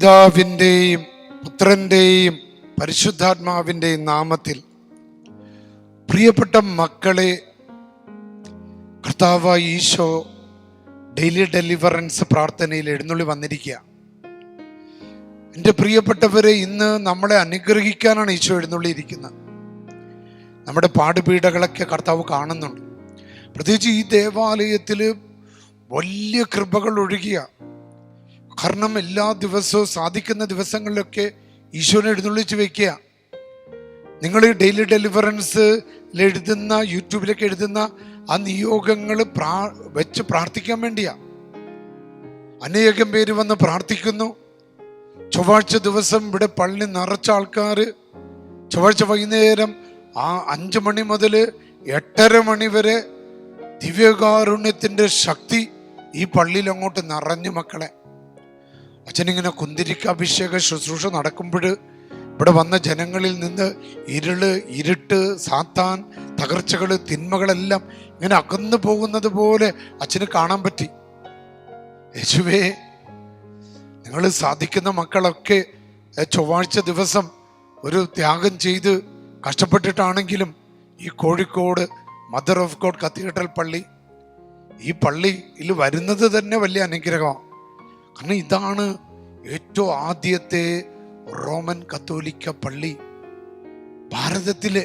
പിതാവിൻ്റെയും പുത്രൻ്റെയും പരിശുദ്ധാത്മാവിൻ്റെയും നാമത്തിൽ പ്രിയപ്പെട്ട മക്കളെ, കർത്താവായ ഈശോ ഡെയിലി ഡെലിവറൻസ് പ്രാർത്ഥനയിൽ എഴുന്നള്ളി വന്നിരിക്കുക. എൻ്റെ പ്രിയപ്പെട്ടവരെ, ഇന്ന് നമ്മളെ അനുഗ്രഹിക്കാനാണ് ഈശോ എഴുന്നള്ളിയിരിക്കുന്നത്. നമ്മുടെ പാടുപീഠകളൊക്കെ കർത്താവ് കാണുന്നുണ്ട്. പ്രത്യേകിച്ച് ഈ ദേവാലയത്തിൽ വലിയ കൃപകൾ ഒഴുകിയ, കാരണം എല്ലാ ദിവസവും സാധിക്കുന്ന ദിവസങ്ങളിലൊക്കെ ഈശോനെ എഴുന്നള്ളിച്ച് വെക്കുക. നിങ്ങൾ ഈ ഡെയിലി ഡെലിവറൻസിൽ എഴുതുന്ന, യൂട്യൂബിലൊക്കെ എഴുതുന്ന ആ നിയോഗങ്ങൾ വെച്ച് പ്രാർത്ഥിക്കാൻ വേണ്ടിയാ. അനേകം പേര് വന്ന് പ്രാർത്ഥിക്കുന്നു. ചൊവ്വാഴ്ച ദിവസം ഇവിടെ പള്ളി നിറച്ച ആൾക്കാർ ചൊവ്വാഴ്ച വൈകുന്നേരം 5 മണി മുതൽ 8:30 മണി വരെ ദിവ്യകാരുണ്യത്തിൻ്റെ ശക്തി ഈ പള്ളിയിൽ അങ്ങോട്ട് നിറഞ്ഞു. മക്കളെ, അച്ഛനിങ്ങനെ കുന്തിരിക്കാഭിഷേക ശുശ്രൂഷ നടക്കുമ്പോൾ ഇവിടെ വന്ന ജനങ്ങളിൽ നിന്ന് ഇരുട്ട്, സാത്താൻ, തകർച്ചകൾ, തിന്മകളെല്ലാം ഇങ്ങനെ അകന്നു പോകുന്നത് പോലെ അച്ഛന് കാണാൻ പറ്റി. യേശുവേ, നിങ്ങൾ സാധിക്കുന്ന മക്കളൊക്കെ ചൊവ്വാഴ്ച ദിവസം ഒരു ത്യാഗം ചെയ്ത് കഷ്ടപ്പെട്ടിട്ടാണെങ്കിലും ഈ Kozhikode mother of God cathedral പള്ളി, ഈ പള്ളിയിൽ വരുന്നത് തന്നെ വലിയ അനുഗ്രഹമാണ്. കാരണം ഇതാണ് ഏറ്റവും ആദ്യത്തെ റോമൻ കത്തോലിക്ക പള്ളി ഭാരതത്തിലെ.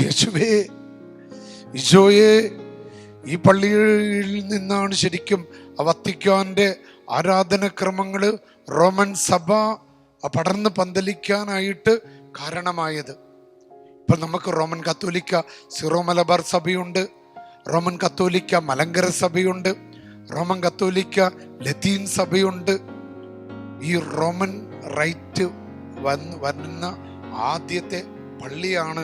യേശുവേ, ഈശോയെ, ഈ പള്ളിയിൽ നിന്നാണ് ശരിക്കും വത്തിക്കാന്റെ ആരാധനക്രമങ്ങൾ, റോമൻ സഭ പടർന്ന് പന്തലിക്കാനായിട്ട് കാരണമായത്. ഇപ്പം നമുക്ക് റോമൻ കത്തോലിക്ക സിറോ മലബാർ സഭയുണ്ട്, റോമൻ കത്തോലിക്ക മലങ്കര സഭയുണ്ട്, റോമൻ കത്തോലിക്ക ലത്തീൻ സഭയുണ്ട്. ഈ റോമൻ റൈറ്റ് വരുന്ന ആദ്യത്തെ പള്ളിയാണ്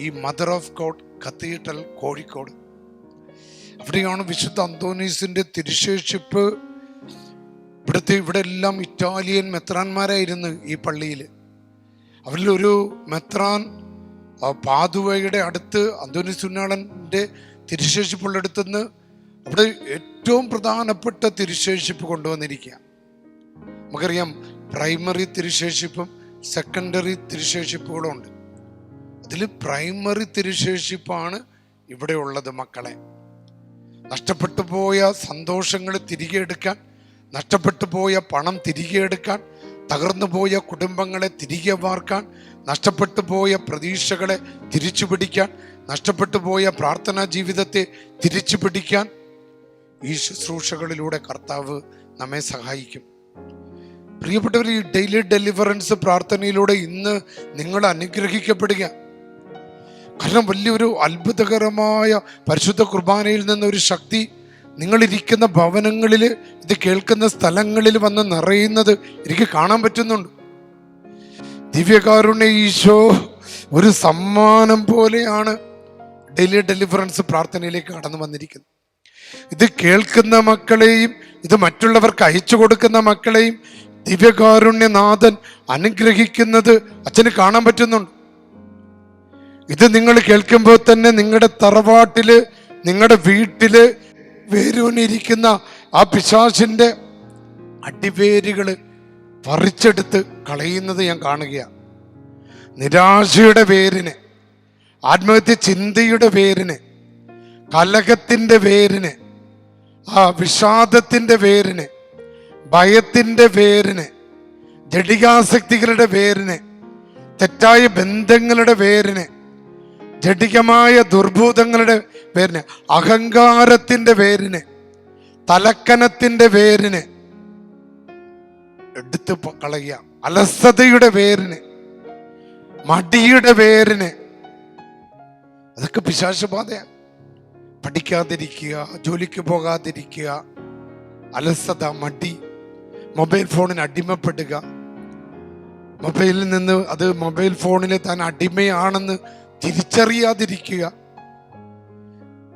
ഈ mother of God cathedral Kozhikode. അവിടെയാണ് വിശുദ്ധ അന്തോനീസിന്റെ തിരുശേഷിപ്പ്. ഇവിടെ എല്ലാം ഇറ്റാലിയൻ മെത്രാന്മാരായിരുന്നു ഈ പള്ളിയിൽ. അവരിലൊരു മെത്രാൻ പാതുവയുടെ അടുത്ത് അന്തോനീസ് ഉണ്ണാളന്റെ തിരുശേഷിപ്പുള്ളടുത്തുനിന്ന് അവിടെ ഏറ്റവും പ്രധാനപ്പെട്ട തിരുശേഷിപ്പ് കൊണ്ടുവന്നിരിക്കുക. നമുക്കറിയാം, പ്രൈമറി തിരുശേഷിപ്പും സെക്കൻഡറി തിരുശേഷിപ്പുകളും ഉണ്ട്. അതിൽ പ്രൈമറി തിരുശേഷിപ്പാണ് ഇവിടെ ഉള്ളത്. മക്കളെ, നഷ്ടപ്പെട്ടു പോയ സന്തോഷങ്ങൾ തിരികെ എടുക്കാൻ, നഷ്ടപ്പെട്ടു പോയ പണം തിരികെ എടുക്കാൻ, തകർന്നു പോയ കുടുംബങ്ങളെ തിരികെ വാർക്കാൻ, നഷ്ടപ്പെട്ടു പോയ പ്രതീക്ഷകളെ തിരിച്ചു പിടിക്കാൻ, നഷ്ടപ്പെട്ടു പോയ പ്രാർത്ഥനാ ജീവിതത്തെ തിരിച്ചു പിടിക്കാൻ ഈ ശുശ്രൂഷകളിലൂടെ കർത്താവ് നമ്മെ സഹായിക്കും. പ്രിയപ്പെട്ടവർ, ഈ ഡെയിലി ഡെലിവറൻസ് പ്രാർത്ഥനയിലൂടെ ഇന്ന് നിങ്ങൾ അനുഗ്രഹിക്കപ്പെടുക. കാരണം വലിയൊരു അത്ഭുതകരമായ പരിശുദ്ധ കുർബാനയിൽ നിന്നൊരു ശക്തി നിങ്ങളിരിക്കുന്ന ഭവനങ്ങളിൽ, ഇത് കേൾക്കുന്ന സ്ഥലങ്ങളിൽ വന്ന് നിറയുന്നത് എനിക്ക് കാണാൻ പറ്റുന്നുണ്ട്. ദിവ്യകാരുണ്യ ഈശോ ഒരു സമ്മാനം പോലെയാണ് ഡെയിലി ഡെലിവറൻസ് പ്രാർത്ഥനയിലേക്ക് കടന്നു വന്നിരിക്കുന്നത്. ഇത് കേൾക്കുന്ന മക്കളെയും ഇത് മറ്റുള്ളവർക്ക് അയച്ചു കൊടുക്കുന്ന മക്കളെയും ദിവ്യകാരുണ്യനാഥൻ അനുഗ്രഹിക്കുന്നത് അച്ഛന് കാണാൻ പറ്റുന്നുണ്ട്. ഇത് നിങ്ങൾ കേൾക്കുമ്പോൾ തന്നെ നിങ്ങളുടെ തറവാട്ടില്, നിങ്ങളുടെ വീട്ടില് വേരൂന്നിരിക്കുന്ന ആ പിശാചിന്റെ അടിവേരുകള് പറിച്ചെടുത്ത് കളയുന്നത് ഞാൻ കാണുകയാണ്. നിരാശയുടെ വേരിന്, ആത്മഹത്യ ചിന്തയുടെ വേരിന്, കലഹത്തിന്റെ വേരിന്, വിഷാദത്തിന്റെ വേരിന്, ഭയത്തിന്റെ വേരിന്, ജഡികാസക്തികളുടെ വേരിന്, തെറ്റായ ബന്ധങ്ങളുടെ വേരിന്, ജഡികമായ ദുർഭൂതങ്ങളുടെ വേരിന്, അഹങ്കാരത്തിന്റെ വേരിന്, തലക്കനത്തിന്റെ വേരിന് എടുത്ത് കളയുക. അലസതയുടെ വേരിന്, മടിയുടെ വേരിന്, അതൊക്കെ പിശാചബാധയാണ്. പഠിക്കാതിരിക്കുക, ജോലിക്ക് പോകാതിരിക്കുക, അലസത, മടി, മൊബൈൽ ഫോണിന് അടിമപ്പെടുക, മൊബൈലിൽ നിന്ന് അത് മൊബൈൽ ഫോണിൽ താൻ അടിമയാണെന്ന് തിരിച്ചറിയാതിരിക്കുക.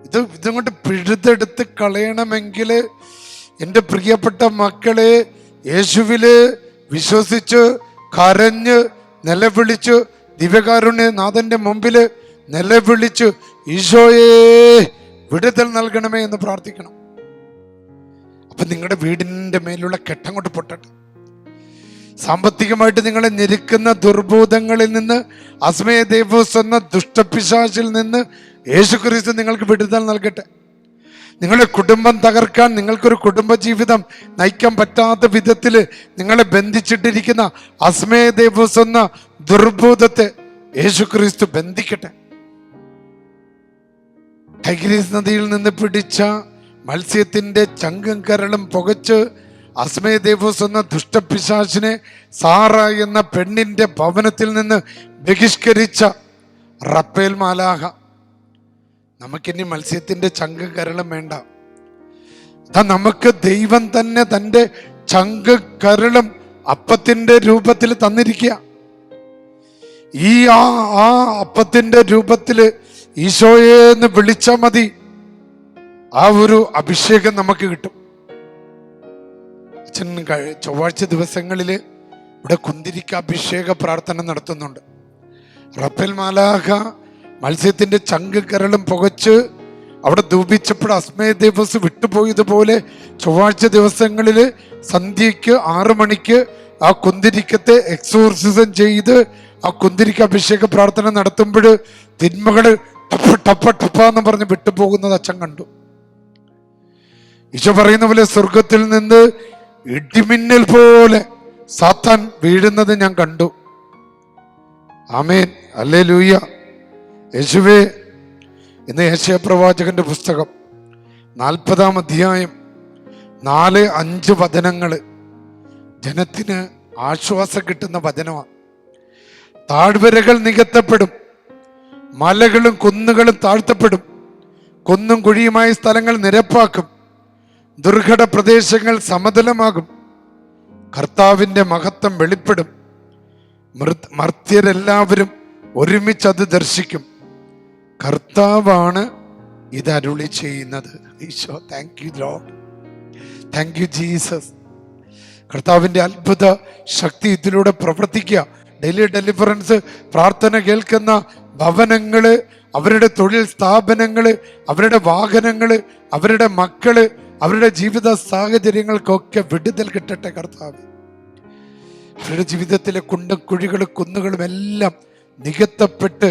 ഇതങ്ങോട്ട് പിഴുതെടുത്ത് കളയണമെങ്കിൽ എൻ്റെ പ്രിയപ്പെട്ട മക്കളെ, യേശുവില് വിശ്വസിച്ച് കരഞ്ഞ് നിലവിളിച്ച് ദിവ്യകാരുണ്യനാഥന്റെ മുമ്പിൽ നിലവിളിച്ച് ഈശോയെ വിടുതൽ നൽകണമേ എന്ന് പ്രാർത്ഥിക്കണം. അപ്പൊ നിങ്ങളുടെ വീടിൻ്റെ മേലുള്ള കെട്ടങ്ങോട്ട് പൊട്ടട്ടെ. സാമ്പത്തികമായിട്ട് നിങ്ങളെ ഞെരുക്കുന്ന ദുർബോധങ്ങളിൽ നിന്ന്, അസ്മയ ദേവോസ് എന്ന ദുഷ്ടപിശാചിൽ നിന്ന് യേശുക്രിസ്തു നിങ്ങൾക്ക് വിടുതൽ നൽകട്ടെ. നിങ്ങളുടെ കുടുംബം തകർക്കാൻ, നിങ്ങൾക്കൊരു കുടുംബജീവിതം നയിക്കാൻ പറ്റാത്ത വിധത്തിൽ നിങ്ങളെ ബന്ധിച്ചിട്ടിരിക്കുന്ന അസ്മയ ദേവോസ് എന്ന ദുർബോധത്തെ യേശുക്രിസ്തു ബന്ധിക്കട്ടെ. ടൈഗ്രീസ് നദിയിൽ നിന്ന് പിടിച്ച മത്സ്യത്തിന്റെ ചങ്കും കരളും പുകച്ച് അസ്മയ ദേവോസ് എന്ന ദുഷ്ടപിശാചിനെ സാറ എന്ന പെണ്ണിന്റെ ഭവനത്തിൽ നിന്ന് ബഹിഷ്കരിച്ച റപ്പേൽ മാലാഹ, നമുക്കിനി മത്സ്യത്തിന്റെ ചങ്കും കരളും വേണ്ട. നമുക്ക് ദൈവം തന്നെ തൻ്റെ ചങ്ക് കരളും അപ്പത്തിന്റെ രൂപത്തിൽ തന്നിരിക്കുക. ഈ ആ അപ്പത്തിന്റെ രൂപത്തില് ഈശോയെ എന്ന് വിളിച്ചാൽ മതി, ആ ഒരു അഭിഷേകം നമുക്ക് കിട്ടും. അച്ഛൻ ചൊവ്വാഴ്ച ദിവസങ്ങളില് ഇവിടെ കുന്തിരിക്ക അഭിഷേക പ്രാർത്ഥന നടത്തുന്നുണ്ട്. റപ്പേൽ മാലാഖ മത്സ്യത്തിന്റെ ചങ്ക് കരളും പുകച്ച് അവിടെ ധൂപിച്ചപ്പോൾ അസ്മയ ദേവസ് വിട്ടുപോയതുപോലെ ചൊവ്വാഴ്ച ദിവസങ്ങളിൽ സന്ധ്യയ്ക്ക് 6 മണിക്ക് ആ കുന്തിരിക്കത്തെ എക്സോർസിസം ചെയ്ത് ആ കുന്തിരിക്ക അഭിഷേക പ്രാർത്ഥന നടത്തുമ്പോൾ തിന്മകള് ടപ്പ ടപ്പ ടപ്പ എന്ന് പറഞ്ഞ് വിട്ടുപോകുന്നത് അച്ഛൻ കണ്ടു. ഈശോ പറയുന്ന പോലെ സ്വർഗത്തിൽ നിന്ന് ഇടിമിന്നൽ പോലെ സാത്താൻ വീഴുന്നത് ഞാൻ കണ്ടു. ആമേൻ, ഹല്ലേലൂയ. യേശുവേ, ഇന്ന് യേശയ്യാ പ്രവാചകന്റെ പുസ്തകം 40-ാം അധ്യായം 4-5 വചനങ്ങള് ജനത്തിന് ആശ്വാസം കിട്ടുന്ന വചനമാണ്. താഴ്വരകൾ നികത്തപ്പെടും, മലകളും കുന്നുകളും താഴ്ത്തപ്പെടും, കുന്നും കുഴിയുമായ സ്ഥലങ്ങൾ നിരപ്പാക്കും, ദുർഘട പ്രദേശങ്ങൾ സമതലമാകും, കർത്താവിന്റെ മഹത്വം വെളിപ്പെടും, മർത്യരെല്ലാവരും ഒരുമിച്ചത് ദർശിക്കും. കർത്താവാണ് ഇത് അരുളി ചെയ്യുന്നത്. Eesho, thank you Lord, thank you Jesus. കർത്താവിന്റെ അത്ഭുത ശക്തി ഇതിലൂടെ പ്രവർത്തിക്കുക. ഡെയിലി ഡെലിവറൻസ് പ്രാർത്ഥന കേൾക്കുന്ന ഭവനങ്ങള്, അവരുടെ തൊഴിൽ സ്ഥാപനങ്ങള്, അവരുടെ വാഹനങ്ങള്, അവരുടെ മക്കള്, അവരുടെ ജീവിത സാഹചര്യങ്ങൾക്കൊക്കെ വിടുതൽ കിട്ടട്ടെ കർത്താവ്. അവരുടെ ജീവിതത്തിലെ കുണ്ടും കുഴികളും കുന്നുകളും എല്ലാം നികത്തപ്പെട്ട്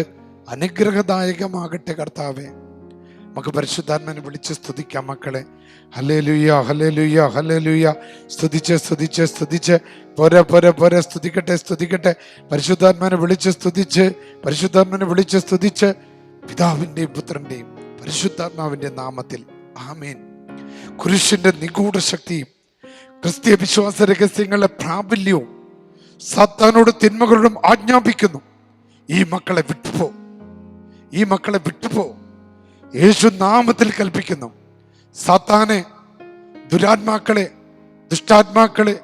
അനുഗ്രഹദായകമാകട്ടെ കർത്താവെ. നമുക്ക് പരിശുദ്ധാത്മാവിനെ വിളിച്ച് സ്തുതിക്കാം മക്കളെ. Hallelujah, hallelujah, hallelujah. സ്തുതിച്ച് സ്തുതിച്ച് സ്തുതിച്ച് പോരെ പോരെ പോരെ. സ്തുതിക്കട്ടെ സ്തുതിക്കട്ടെ. പരിശുദ്ധാത്മാവിനെ വിളിച്ച് സ്തുതിച്ച്, പരിശുദ്ധാത്മാവിനെ വിളിച്ച് സ്തുതിച്ച്, പിതാവിൻ്റെയും പുത്രൻ്റെയും പരിശുദ്ധാത്മാവിൻ്റെ നാമത്തിൽ ആമേൻ. കുരിശിന്റെ നിഗൂഢ ശക്തിയും ക്രിസ്തീയ വിശ്വാസ രഹസ്യങ്ങളുടെ പ്രാബല്യവും സാത്താനോട് തിന്മകളോടും ആജ്ഞാപിക്കുന്നു, ഈ മക്കളെ വിട്ടുപോ, ഈ മക്കളെ വിട്ടുപോ. യേശു നാമത്തിൽ കൽപ്പിക്കുന്നു. സാത്താനെ, ദുരാത്മാക്കളെ, ദുഷ്ടാത്മാക്കളെ,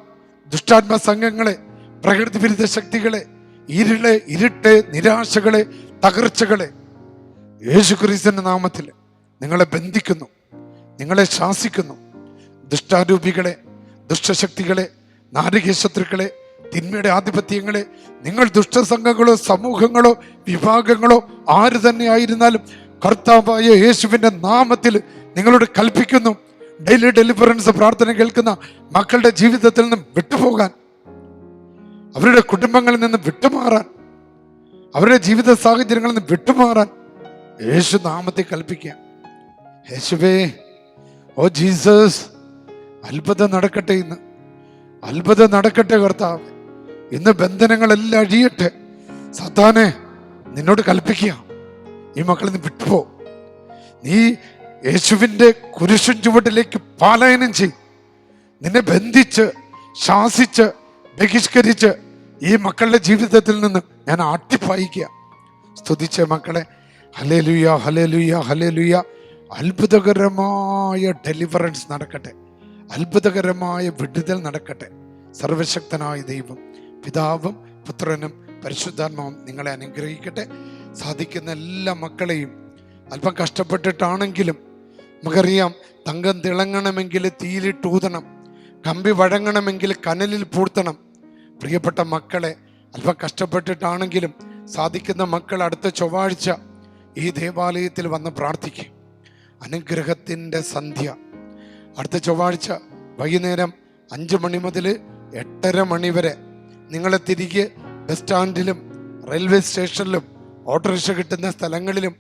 ദുഷ്ടാത്മ സംഘങ്ങളെ, പ്രകൃതി വിരുദ്ധ ശക്തികളെ, ഇരുട്ട്, നിരാശകളെ, തകർച്ചകളെ യേശു ക്രിസ്തുവിന്റെ നാമത്തിൽ നിങ്ങളെ ബന്ധിക്കുന്നു, നിങ്ങളെ ശാസിക്കുന്നു. ദുഷ്ടാരൂപികളെ, ദുഷ്ടശക്തികളെ, നാരകീയ ശത്രുക്കളെ, തിന്മയുടെ ആധിപത്യങ്ങളെ, നിങ്ങൾ ദുഷ്ടസംഘങ്ങളോ സമൂഹങ്ങളോ വിഭാഗങ്ങളോ ആര് തന്നെ ആയിരുന്നാലും കർത്താവായ യേശുവിന്റെ നാമത്തിൽ നിങ്ങളോട് കൽപ്പിക്കുന്നു. ഡെയിലി ഡെലിവറൻസ് പ്രാർത്ഥന കേൾക്കുന്ന മക്കളുടെ ജീവിതത്തിൽ നിന്നും വിട്ടുപോകാൻ, അവരുടെ കുടുംബങ്ങളിൽ നിന്ന് വിട്ടുമാറാൻ, അവരുടെ ജീവിത സാഹചര്യങ്ങളിൽ നിന്ന് വിട്ടുമാറാൻ യേശു നാമത്തെ കൽപ്പിക്കുക. യേശുവേ, ഓ ജീസസ്, അത്ഭുതം നടക്കട്ടെ, ഇന്ന് അത്ഭുതം നടക്കട്ടെ കർത്താവ്. ഇന്ന് ബന്ധനങ്ങളെല്ലാം അഴിയട്ടെ. സാത്താനെ, നിന്നോട് കൽപ്പിക്കുക, ഈ മക്കളിൽ നിന്ന് വിട്ടുപോ. നീ യേശുവിൻ്റെ കുരിശും ചുവട്ടിലേക്ക് പലായനം ചെയ്യും. നിന്നെ ബന്ധിച്ച് ശാസിച്ച് ബഹിഷ്കരിച്ച് ഈ മക്കളുടെ ജീവിതത്തിൽ നിന്ന് ഞാൻ ആട്ടിപ്പായിക്കുക. സ്തുതിച്ച മക്കളെ, ഹല്ലേലൂയ, ഹല്ലേലൂയ, ഹല്ലേലൂയ. അത്ഭുതകരമായ ഡെലിവറൻസ് നടക്കട്ടെ, അത്ഭുതകരമായ വിടുതൽ നടക്കട്ടെ. സർവശക്തനായ ദൈവം, പിതാവും പുത്രനും പരിശുദ്ധാത്മാവും നിങ്ങളെ അനുഗ്രഹിക്കട്ടെ. സാധിക്കുന്ന എല്ലാ മക്കളെയും അല്പം കഷ്ടപ്പെട്ടിട്ടാണെങ്കിലും, നമുക്കറിയാം, തങ്കം തിളങ്ങണമെങ്കിൽ തീയിലിട്ടൂതണം, കമ്പി വഴങ്ങണമെങ്കിൽ കനലിൽ പൂഴ്ത്തണം. പ്രിയപ്പെട്ട മക്കളെ, അല്പം കഷ്ടപ്പെട്ടിട്ടാണെങ്കിലും സാധിക്കുന്ന മക്കൾ അടുത്ത ചൊവ്വാഴ്ച ഈ ദേവാലയത്തിൽ വന്ന് പ്രാർത്ഥിക്കും. അനുഗ്രഹത്തിൻ്റെ സന്ധ്യ അടുത്ത ചൊവ്വാഴ്ച വൈകുന്നേരം 5 മണി മുതൽ 8:30 മണി വരെ നിങ്ങളെ തിരികെ ബസ് സ്റ്റാൻഡിലും റെയിൽവേ സ്റ്റേഷനിലും ഓട്ടോറിക്ഷ കിട്ടുന്ന സ്ഥലങ്ങളിലും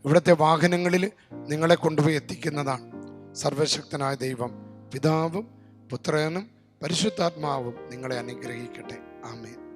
ഇവിടുത്തെ വാഹനങ്ങളിൽ നിങ്ങളെ കൊണ്ടുപോയി എത്തിക്കുന്നതാണ്. സർവശക്തനായ ദൈവം പിതാവും പുത്രനും പരിശുദ്ധാത്മാവും നിങ്ങളെ അനുഗ്രഹിക്കട്ടെ. ആമേൻ.